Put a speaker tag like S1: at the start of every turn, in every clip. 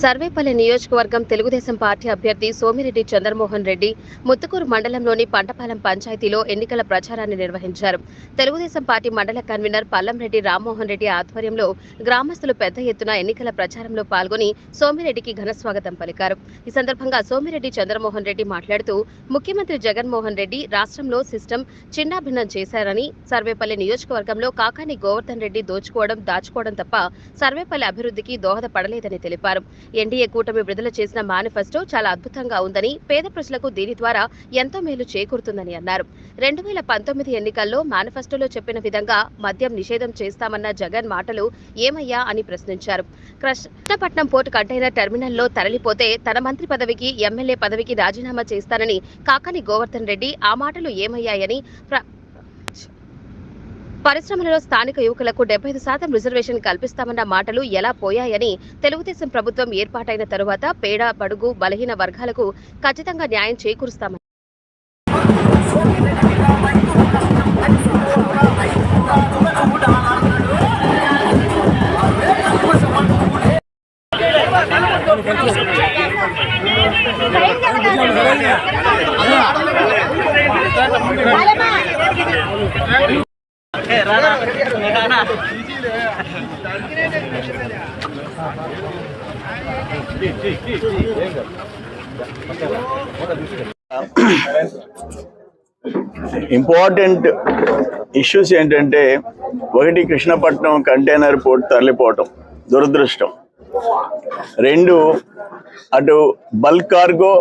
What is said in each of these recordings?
S1: సర్వేపల్లి నియోజకవర్గం తెలుగుదేశం పార్టీ అభ్యర్థి సోమిరెడ్డి చంద్రమోహన్ రెడ్డి ముత్తుకూరు మండలంలోని పంటపాలెం పంచాయతీలో ఎన్నికల ప్రచారాన్ని నిర్వహించారు. తెలుగుదేశం పార్టీ మండల కన్వీనర్ పల్లంరెడ్డి రామ్మోహన్ రెడ్డి ఆధ్వర్యంలో గ్రామస్తులు పెద్ద ఎత్తున ఎన్నికల ప్రచారంలో పాల్గొని సోమిరెడ్డికి ఘనస్వాగతం పలికారు. ఈ సందర్భంగా సోమిరెడ్డి చంద్రమోహన్ రెడ్డి మాట్లాడుతూ ముఖ్యమంత్రి జగన్మోహన్ రెడ్డి రాష్ట్రంలో సిస్టమ్ చిన్నాభిన్నం చేశారని, సర్వేపల్లి నియోజకవర్గంలో కాకాని గోవర్ధన్ రెడ్డి దాచుకోవడం తప్ప సర్వేపల్లి అభివృద్ధికి దోహదపడలేదని తెలిపారు. ఎన్డీఏ కూటమి విడుదల చేసిన మేనిఫెస్టో చాలా అద్భుతంగా ఉందని, పేద ప్రజలకు దీని ద్వారా ఎంతో మేలు చేకూరుతుందని అన్నారు. 2019 ఎన్నికల్లో మేనిఫెస్టోలో చెప్పిన విధంగా మద్యం నిషేధం చేస్తామన్న జగన్ మాటలు ఏమయ్యా అని ప్రశ్నించారు. కృష్ణపట్నం పోర్టు కంటైనర్ టెర్మినల్లో తరలిపోతే తన మంత్రి పదవికి, ఎమ్మెల్యే పదవికి రాజీనామా చేస్తానని కాకాని గోవర్ధన్ రెడ్డి ఆ మాటలు ఏమయ్యాయని, పరిశ్రమలలో స్థానిక యువకులకు 75% రిజర్వేషన్ కల్పిస్తామన్న మాటలు ఎలా పోయాయని, తెలుగుదేశం ప్రభుత్వం ఏర్పాటైన తరువాత పేద, బడుగు, బలహీన వర్గాలకు ఖచ్చితంగా న్యాయం చేకూరుస్తామని
S2: ఇంపార్టెంట్ ఇష్యూస్ ఏంటంటే, ఒకటి కృష్ణపట్నం కంటైనర్ పోర్ట్ తరలిపోవటం దురదృష్టం. 2 అటు బల్క్ కార్గో,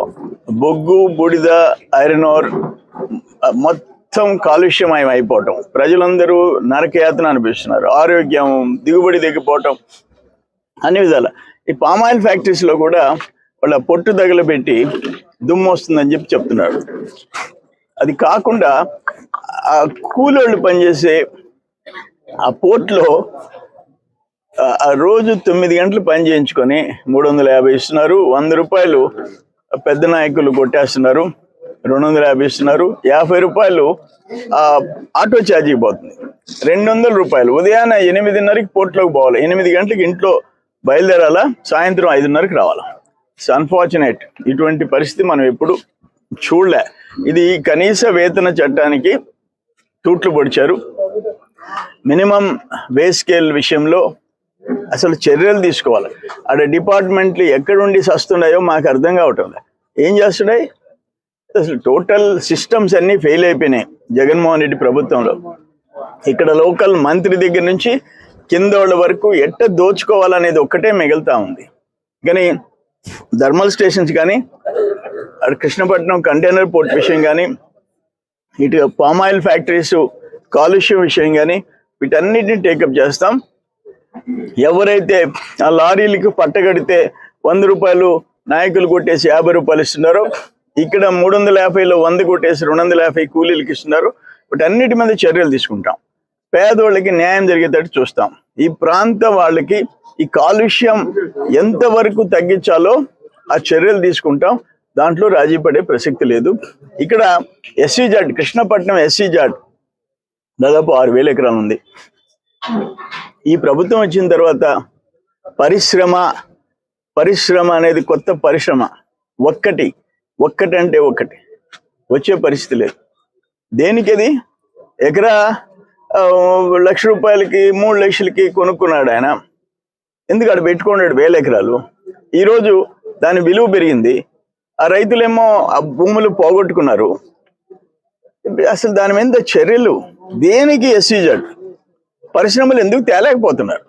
S2: బొగ్గు, బూడిద, ఐరన్ ఓర్ మొత్తం కాలుష్యమయం అయిపోవటం, ప్రజలందరూ నరకయాతన అనిపిస్తున్నారు, ఆరోగ్యం, దిగుబడి దిగిపోవటం, అన్ని విధాల. ఈ పామాయిల్ ఫ్యాక్టరీస్లో కూడా వాళ్ళ పొట్టు తగలబెట్టి దుమ్ము వస్తుందని చెప్తున్నారు. అది కాకుండా ఆ కూలోళ్ళు పనిచేసే ఆ పోర్ట్లో రోజు 9 గంటలు పని చేయించుకొని 350 ఇస్తున్నారు. 100 రూపాయలు పెద్ద నాయకులు కొట్టేస్తున్నారు, 250 ఇస్తున్నారు. 50 రూపాయలు ఆటో ఛార్జీ పోతుంది, 200 రూపాయలు. ఉదయాన్నే 8:30కి పోర్ట్లోకి పోవాలి, 8 గంటలకు ఇంట్లో బయలుదేరాలా, సాయంత్రం 5:30కి రావాలా. It's unfortunate. ఇటువంటి పరిస్థితి మనం ఎప్పుడు చూడలే. ఇది కనీస వేతన చట్టానికి తూట్లు పొడిచారు. మినిమం వే స్కేల్ విషయంలో అసలు చర్యలు తీసుకోవాలి. అక్కడ డిపార్ట్మెంట్లు ఎక్కడుండి సస్తున్నాయో మాకు అర్థం కావటం లేదు. ఏం చేస్తున్నాయి అసలు? టోటల్ సిస్టమ్స్ అన్నీ ఫెయిల్ అయిపోయినాయి జగన్మోహన్ రెడ్డి ప్రభుత్వంలో. ఇక్కడ లోకల్ మంత్రి దగ్గర నుంచి కింద వాళ్ళ వరకు ఎట్ట దోచుకోవాలనేది ఒక్కటే మిగులుతా ఉంది. కానీ థర్మల్ స్టేషన్స్ కానీ, అటు కృష్ణపట్నం కంటైనర్ పోర్ట్ విషయం కానీ, ఇటు పామాయిల్ ఫ్యాక్టరీస్ కాలుష్యం విషయం కానీ, వీటన్నిటిని టేకప్ చేస్తాం. ఎవరైతే ఆ లారీలకు పట్టగడితే 100 రూపాయలు నాయకులు కొట్టేసి 50 రూపాయలు ఇస్తున్నారో, ఇక్కడ 350లో 100 కొట్టేసి 250 కూలీలకు ఇస్తున్నారు. వీటన్నిటి మీద చర్యలు తీసుకుంటాం. పేదోళ్ళకి న్యాయం జరిగేటట్టు చూస్తాం. ఈ ప్రాంత వాళ్ళకి ఈ కాలుష్యం ఎంతవరకు తగ్గించాలో ఆ చర్యలు తీసుకుంటాం. దాంట్లో రాజీ పడే ప్రసక్తి లేదు. ఇక్కడ SEZ కృష్ణపట్నం SEZ దాదాపు 6,000 ఎకరాలు ఉంది. ఈ ప్రభుత్వం వచ్చిన తర్వాత పరిశ్రమ అనేది కొత్త పరిశ్రమ ఒక్కటంటే ఒకటి వచ్చే పరిస్థితి లేదు. దేనికి అది? ఎకరా 1,00,000 రూపాయలకి 3 లక్షలకి కొనుక్కున్నాడు ఆయన. ఎందుకు అక్కడ పెట్టుకున్నాడు 1000 ఎకరాలు. ఈరోజు దాని విలువ పెరిగింది. ఆ రైతులేమో ఆ భూములు పోగొట్టుకున్నారు. అసలు దాని మీద చర్యలు దేనికి? SEZ పరిశ్రమలు ఎందుకు తేలేకపోతున్నారు?